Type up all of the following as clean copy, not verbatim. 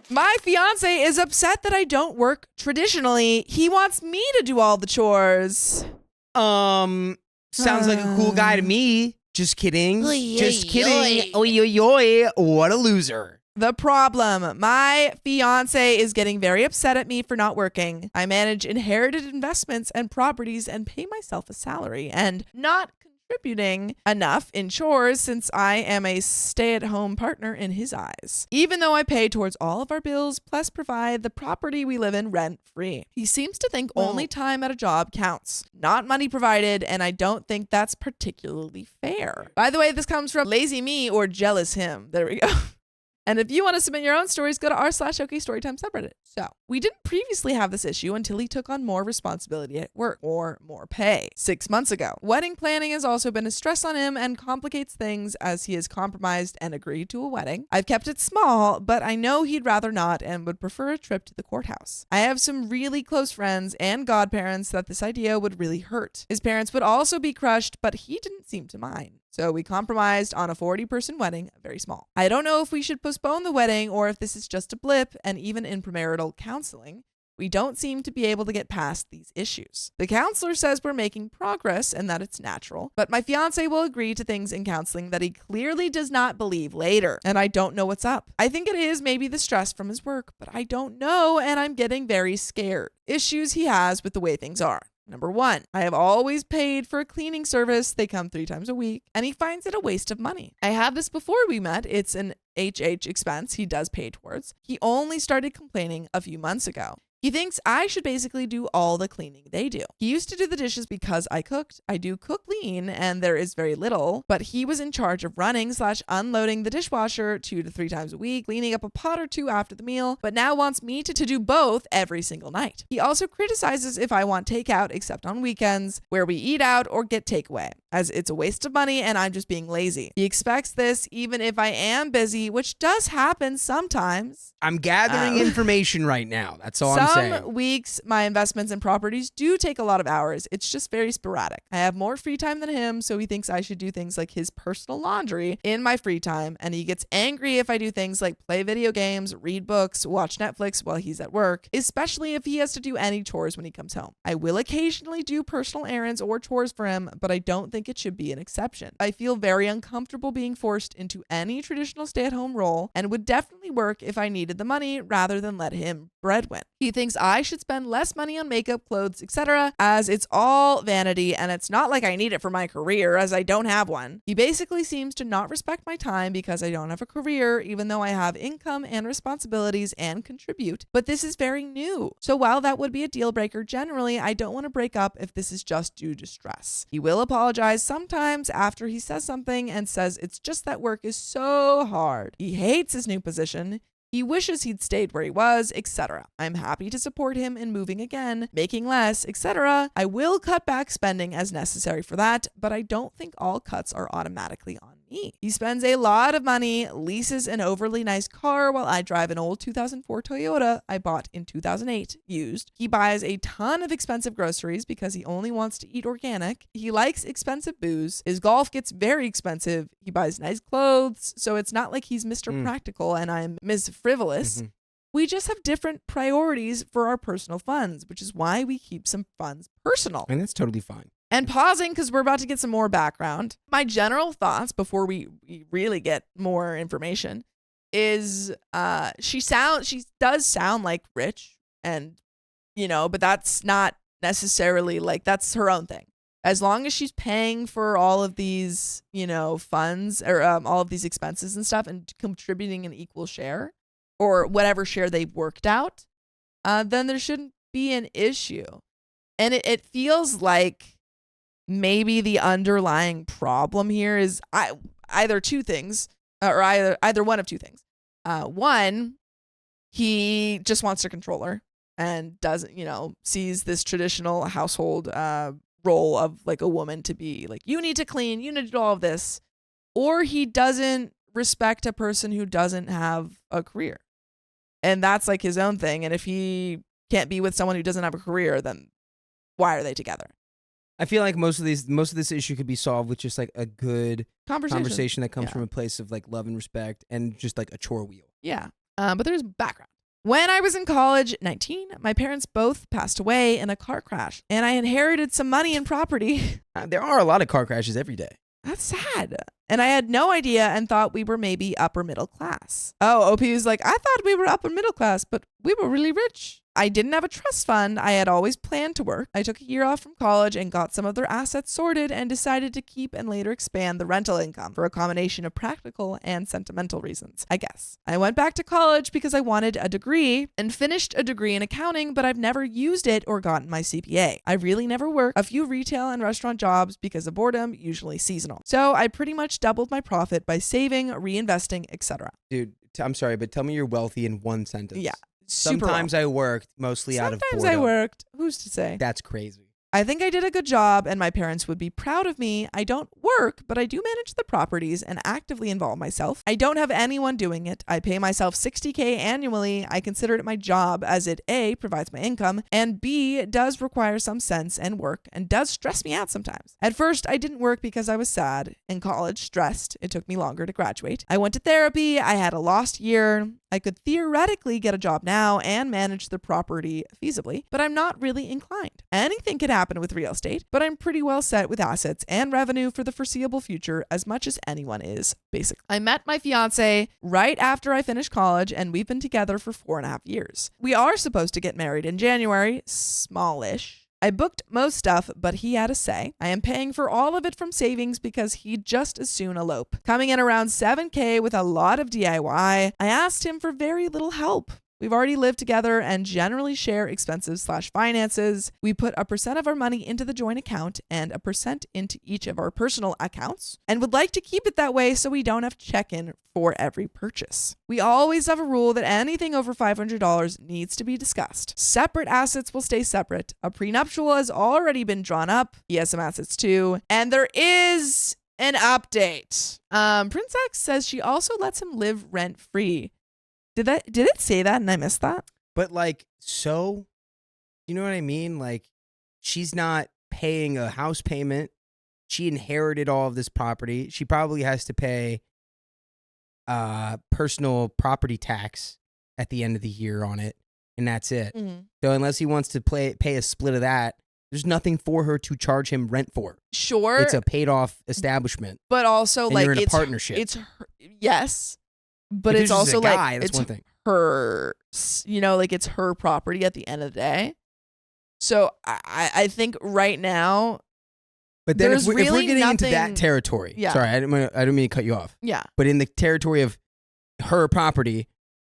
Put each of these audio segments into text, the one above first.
My fiance is upset that I don't work traditionally. He wants me to do all the chores. Sounds like a cool guy to me. Just kidding. Just kidding. Oy. Oy, oy, oy. What a loser. The problem, my fiance is getting very upset at me for not working. I manage inherited investments and properties and pay myself a salary and not contributing enough in chores since I am a stay-at-home partner in his eyes. Even though I pay towards all of our bills plus provide the property we live in rent-free. He seems to think only time at a job counts, not money provided, and I don't think that's particularly fair. By the way, this comes from Lazy Me or Jealous Him. There we go. And if you want to submit your own stories, go to r/OK Storytime subreddit. So, we didn't previously have this issue until he took on more responsibility at work or more pay 6 months ago. Wedding planning has also been a stress on him and complicates things as he has compromised and agreed to a wedding. I've kept it small, but I know he'd rather not and would prefer a trip to the courthouse. I have some really close friends and godparents that this idea would really hurt. His parents would also be crushed, but he didn't seem to mind. So we compromised on a 40-person wedding, very small. I don't know if we should postpone the wedding or if this is just a blip, and even in premarital counseling, we don't seem to be able to get past these issues. The counselor says we're making progress and that it's natural, but my fiance will agree to things in counseling that he clearly does not believe later, and I don't know what's up. I think it is maybe the stress from his work, but I don't know, and I'm getting very scared. Issues he has with the way things are. Number 1, I have always paid for a cleaning service. They come 3 times a week, and he finds it a waste of money. I had this before we met. It's an HH expense he does pay towards. He only started complaining a few months ago. He thinks I should basically do all the cleaning they do. He used to do the dishes because I cooked. I do cook lean and there is very little, but he was in charge of running/unloading the dishwasher 2 to 3 times a week, cleaning up a pot or 2 after the meal, but now wants me to do both every single night. He also criticizes if I want takeout except on weekends where we eat out or get takeaway, as it's a waste of money and I'm just being lazy. He expects this even if I am busy, which does happen sometimes. I'm gathering information right now. That's all I'm saying. Some weeks, my investments and properties do take a lot of hours. It's just very sporadic. I have more free time than him, so he thinks I should do things like his personal laundry in my free time, and he gets angry if I do things like play video games, read books, watch Netflix while he's at work, especially if he has to do any chores when he comes home. I will occasionally do personal errands or chores for him, but I don't think it should be an exception. I feel very uncomfortable being forced into any traditional stay-at-home role and would definitely work if I needed the money rather than let him breadwin. He thinks I should spend less money on makeup, clothes, etc., as it's all vanity and it's not like I need it for my career as I don't have one. He basically seems to not respect my time because I don't have a career, even though I have income and responsibilities and contribute. But this is very new. So while that would be a deal breaker generally, I don't want to break up if this is just due to stress. He will apologize sometimes after he says something and says it's just that work is so hard. He hates his new position. He wishes he'd stayed where he was, etc. I'm happy to support him in moving again, making less, etc. I will cut back spending as necessary for that, but I don't think all cuts are automatically on me. He spends a lot of money, leases an overly nice car while I drive an old 2004 Toyota I bought in 2008, used. He buys a ton of expensive groceries because he only wants to eat organic. He likes expensive booze. His golf gets very expensive. He buys nice clothes, so it's not like he's Mr. Practical and I'm Ms. Frivolous. We just have different priorities for our personal funds, which is why we keep some funds personal. And that's totally fine. And pausing because we're about to get some more background. My general thoughts before we really get more information is she does sound like rich and, but that's not necessarily like that's her own thing. As long as she's paying for all of these, funds or all of these expenses and stuff and contributing an equal share or whatever share they've worked out, then there shouldn't be an issue. And it feels like maybe the underlying problem here is either two things, or either one of two things. One, he just wants to control her and doesn't, sees this traditional household role of like a woman to be like, you need to clean, you need to do all of this. Or he doesn't respect a person who doesn't have a career. And that's like his own thing. And if he can't be with someone who doesn't have a career, then why are they together? I feel like most of this issue could be solved with just like a good conversation that comes from a place of like love and respect and just like a chore wheel. Yeah. But there's background. When I was in college, 19, my parents both passed away in a car crash, and I inherited some money and property. There are a lot of car crashes every day. That's sad. And I had no idea and thought we were maybe upper middle class. Oh, OP was like, I thought we were upper middle class, but we were really rich. I didn't have a trust fund. I had always planned to work. I took a year off from college and got some of their assets sorted and decided to keep and later expand the rental income for a combination of practical and sentimental reasons, I guess. I went back to college because I wanted a degree and finished a degree in accounting, but I've never used it or gotten my CPA. I really never worked a few retail and restaurant jobs because of boredom, usually seasonal. So I pretty much doubled my profit by saving, reinvesting, etc. Dude, I'm sorry, but tell me you're wealthy in one sentence. Yeah. Sometimes I worked mostly out of boredom. Sometimes I worked. Who's to say? That's crazy. I think I did a good job and my parents would be proud of me. I don't work, but I do manage the properties and actively involve myself. I don't have anyone doing it. I pay myself $60K annually. I consider it my job as it A, provides my income, and B, does require some sense and work and does stress me out sometimes. At first, I didn't work because I was sad. In college, stressed. It took me longer to graduate. I went to therapy. I had a lost year. I could theoretically get a job now and manage the property feasibly, but I'm not really inclined. Anything could happen with real estate, but I'm pretty well set with assets and revenue for the foreseeable future as much as anyone is, basically. I met my fiance right after I finished college and we've been together for 4.5 years. We are supposed to get married in January, smallish. I booked most stuff, but he had a say. I am paying for all of it from savings because he'd just as soon elope. Coming in around $7K with a lot of DIY, I asked him for very little help. We've already lived together and generally share expenses/finances. We put a percent of our money into the joint account and a percent into each of our personal accounts and would like to keep it that way so we don't have to check in for every purchase. We always have a rule that anything over $500 needs to be discussed. Separate assets will stay separate. A prenuptial has already been drawn up. He has some assets too. And there is an update. Prince X says she also lets him live rent-free. Did it say that and I missed that? But like, so, you know what I mean? Like, she's not paying a house payment. She inherited all of this property. She probably has to pay personal property tax at the end of the year on it, and that's it. Mm-hmm. So unless he wants to pay a split of that, there's nothing for her to charge him rent for. Sure. It's a paid off establishment. But also, and like, you're in a partnership. It's her, yes. But if it's also guy, like, that's it's one thing. Her, you know, like it's her property at the end of the day. So I think right now, but then if we're getting nothing, into that territory, yeah. Sorry, I don't mean to cut you off. Yeah. But in the territory of her property,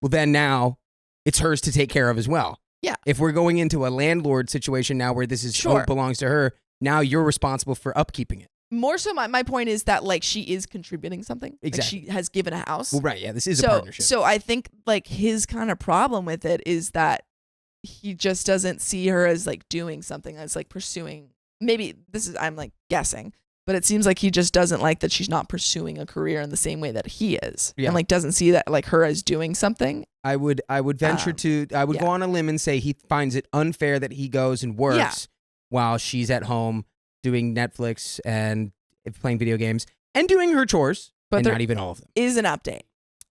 well, then now it's hers to take care of as well. Yeah. If we're going into a landlord situation now where this is sure. belongs to her, now you're responsible for upkeeping it. More so, my point is that, like, she is contributing something. Exactly. Like, she has given a house. Well, right, yeah, this is a partnership. So I think, like, his kind of problem with it is that he just doesn't see her as, like, doing something that's, like, pursuing. Maybe I'm, like, guessing. But it seems like he just doesn't like that she's not pursuing a career in the same way that he is. Yeah. And, like, doesn't see that, like, her as doing something. I would venture go on a limb and say he finds it unfair that he goes and works while she's at home doing Netflix and playing video games and doing her chores, but not even all of them. Is an update.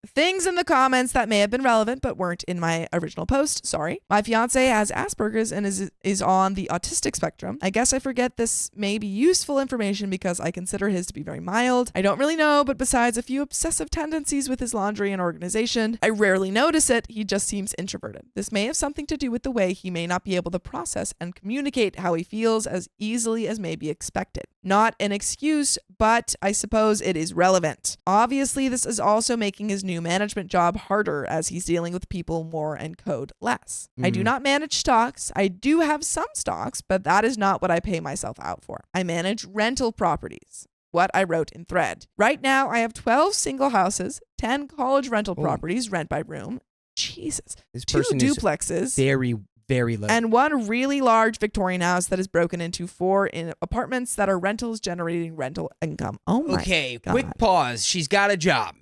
Things in the comments that may have been relevant but weren't in my original post. Sorry. My fiance has Asperger's and is on the autistic spectrum. I guess I forget this may be useful information because I consider his to be very mild. I don't really know, but besides a few obsessive tendencies with his laundry and organization, I rarely notice it. He just seems introverted. This may have something to do with the way he may not be able to process and communicate how he feels as easily as may be expected. Not an excuse, but I suppose it is relevant. Obviously, this is also making his new management job harder as he's dealing with people more and code less. I do not manage stocks. I do have some stocks, but that is not what I pay myself out for. I manage rental properties. What I wrote in thread. Right now, I have 12 single houses, 10 college rental properties, rent by room. Jesus. This 2 person duplexes. Is very, very low. And 1 really large Victorian house that is broken into 4 in apartments that are rentals generating rental income. Oh my God. Quick pause. She's got a job.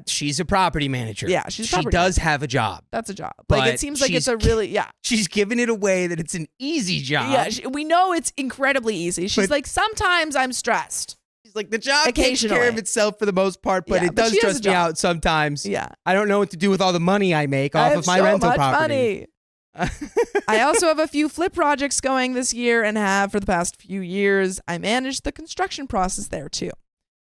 She's a property manager. Yeah, she does have a job. That's a job. Like, it seems like it's a really, She's giving it away that it's an easy job. Yeah, we know it's incredibly easy. She's like, sometimes I'm stressed. She's like, the job takes care of itself for the most part, but it does stress me out sometimes. Yeah. I don't know what to do with all the money I make off of my rental property. I also have a few flip projects going this year and have for the past few years. I manage the construction process there too.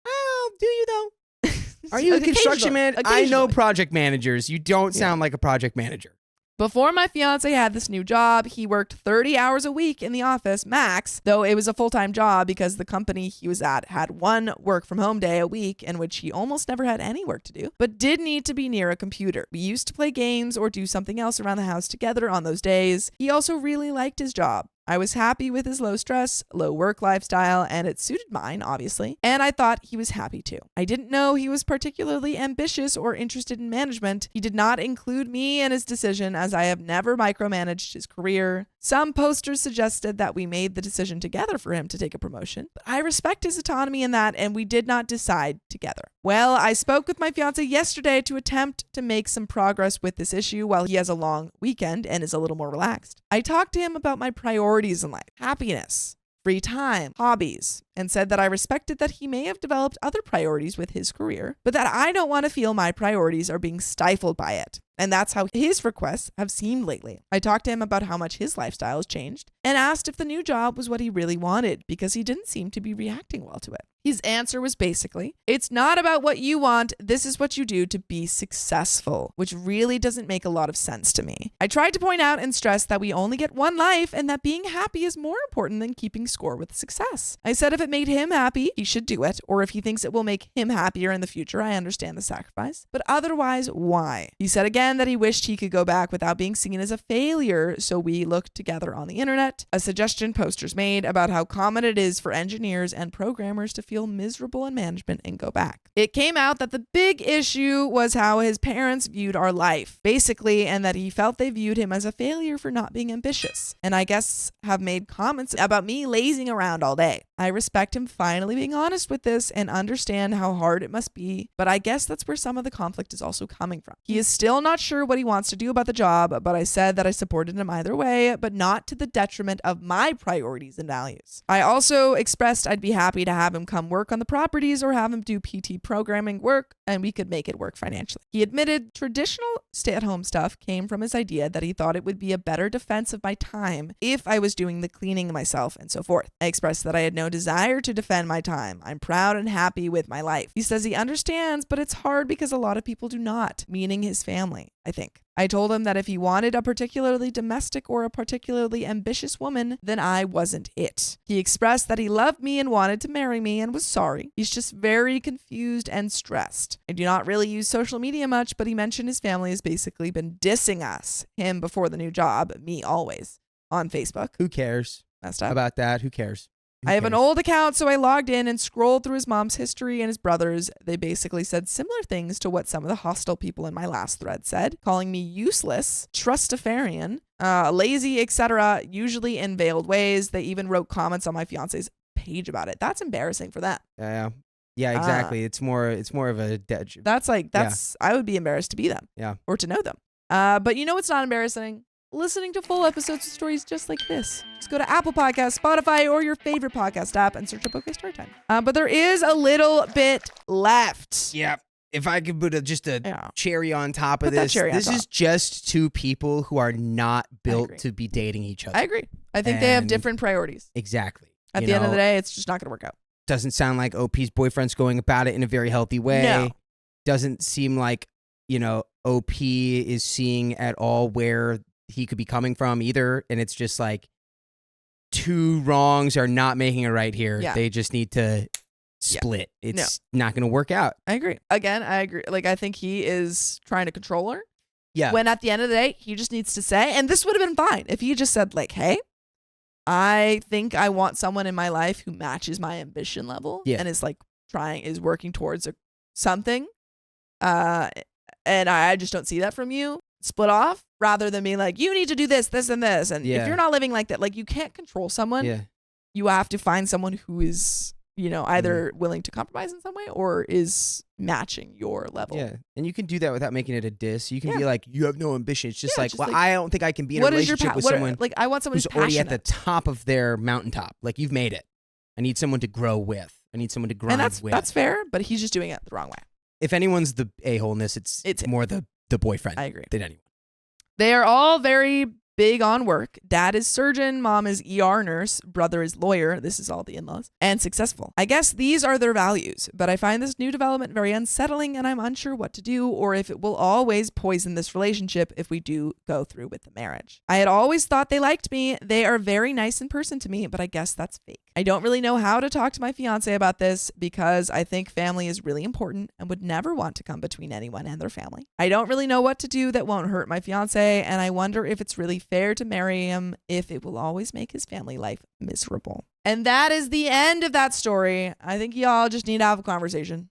Oh, do you though? Are you a construction man? I know project managers. You don't sound like a project manager. Before my fiance had this new job, he worked 30 hours a week in the office, max, though it was a full-time job because the company he was at had one work-from-home day a week in which he almost never had any work to do, but did need to be near a computer. We used to play games or do something else around the house together on those days. He also really liked his job. I was happy with his low stress, low work lifestyle, and it suited mine, obviously, and I thought he was happy too. I didn't know he was particularly ambitious or interested in management. He did not include me in his decision as I have never micromanaged his career. Some posters suggested that we made the decision together for him to take a promotion, but I respect his autonomy in that, and we did not decide together. Well, I spoke with my fiance yesterday to attempt to make some progress with this issue while he has a long weekend and is a little more relaxed. I talked to him about my priorities in life, happiness, free time, hobbies, and said that I respected that he may have developed other priorities with his career, but that I don't want to feel my priorities are being stifled by it. And that's how his requests have seemed lately. I talked to him about how much his lifestyle has changed and asked if the new job was what he really wanted because he didn't seem to be reacting well to it. His answer was basically, it's not about what you want, this is what you do to be successful, which really doesn't make a lot of sense to me. I tried to point out and stress that we only get one life and that being happy is more important than keeping score with success. I said if it made him happy, he should do it, or if he thinks it will make him happier in the future, I understand the sacrifice. But otherwise, why? He said again that he wished he could go back without being seen as a failure, so we looked together on the internet. A suggestion posters made about how common it is for engineers and programmers to feel miserable in management and go back. It came out that the big issue was how his parents viewed our life, basically, and that he felt they viewed him as a failure for not being ambitious. And I guess have made comments about me lazing around all day. I respect him finally being honest with this and understand how hard it must be, but I guess that's where some of the conflict is also coming from. He is still not sure what he wants to do about the job, but I said that I supported him either way, but not to the detriment of my priorities and values. I also expressed I'd be happy to have him come work on the properties or have him do PT programming work and we could make it work financially. He admitted traditional stay-at-home stuff came from his idea that he thought it would be a better defense of my time if I was doing the cleaning myself and so forth. I expressed that I had no desire to defend my time. I'm proud and happy with my life. He says he understands, but it's hard because a lot of people do not, meaning his family, I think. I told him that if he wanted a particularly domestic or a particularly ambitious woman, then I wasn't it. He expressed that he loved me and wanted to marry me and was sorry. He's just very confused and stressed. I do not really use social media much, but he mentioned his family has basically been dissing us, him before the new job, me always, on Facebook. Who cares? Messed up. About that? Who cares? I have an old account, so I logged in and scrolled through his mom's history and his brother's. They basically said similar things to what some of the hostile people in my last thread said, calling me useless, trustafarian, lazy, etc., usually in veiled ways. They even wrote comments on my fiance's page about it. That's embarrassing for them. Yeah, exactly. It's more of a I would be embarrassed to be them. Yeah. Or to know them. But you know what's not embarrassing? Listening to full episodes of stories just like this. Just go to Apple Podcasts, Spotify, or your favorite podcast app and search up OK Storytime. But there is a little bit left. Yeah. If I could put just a cherry on top of this, this is just two people who are not built to be dating each other. I agree. I think they have different priorities. Exactly. At the end of the day, it's just not going to work out. Doesn't sound like OP's boyfriend's going about it in a very healthy way. No. Doesn't seem like, OP is seeing at all where he could be coming from either, and it's just like two wrongs are not making it right here. Yeah. They just need to split. It's not going to work out. I agree. Again, I agree. Like, I think he is trying to control her. Yeah. When at the end of the day, he just needs to say, and this would have been fine if he just said, like, hey, I think I want someone in my life who matches my ambition level and is working towards something. And I just don't see that from you. Split off rather than being like, you need to do this, this, and this. And if you're not living like that, like, you can't control someone. Yeah. You have to find someone who is, either willing to compromise in some way or is matching your level. Yeah. And you can do that without making it a diss. You can be like, you have no ambition. It's just I don't think I can be in a relationship with someone I want someone who's already at the top of their mountaintop. Like, you've made it. I need someone to grow with. I need someone to grind And with. that's fair, but he's just doing it the wrong way. If anyone's the a-hole in this, it's more the boyfriend. I agree. Than anyone. They are all very big on work. Dad is surgeon, mom is ER nurse, brother is lawyer, this is all the in-laws, and successful. I guess these are their values, but I find this new development very unsettling and I'm unsure what to do or if it will always poison this relationship if we do go through with the marriage. I had always thought they liked me. They are very nice in person to me, but I guess that's fake. I don't really know how to talk to my fiance about this because I think family is really important and would never want to come between anyone and their family. I don't really know what to do that won't hurt my fiance, and I wonder if it's really fair to marry him if it will always make his family life miserable. And that is the end of that story. I think y'all just need to have a conversation.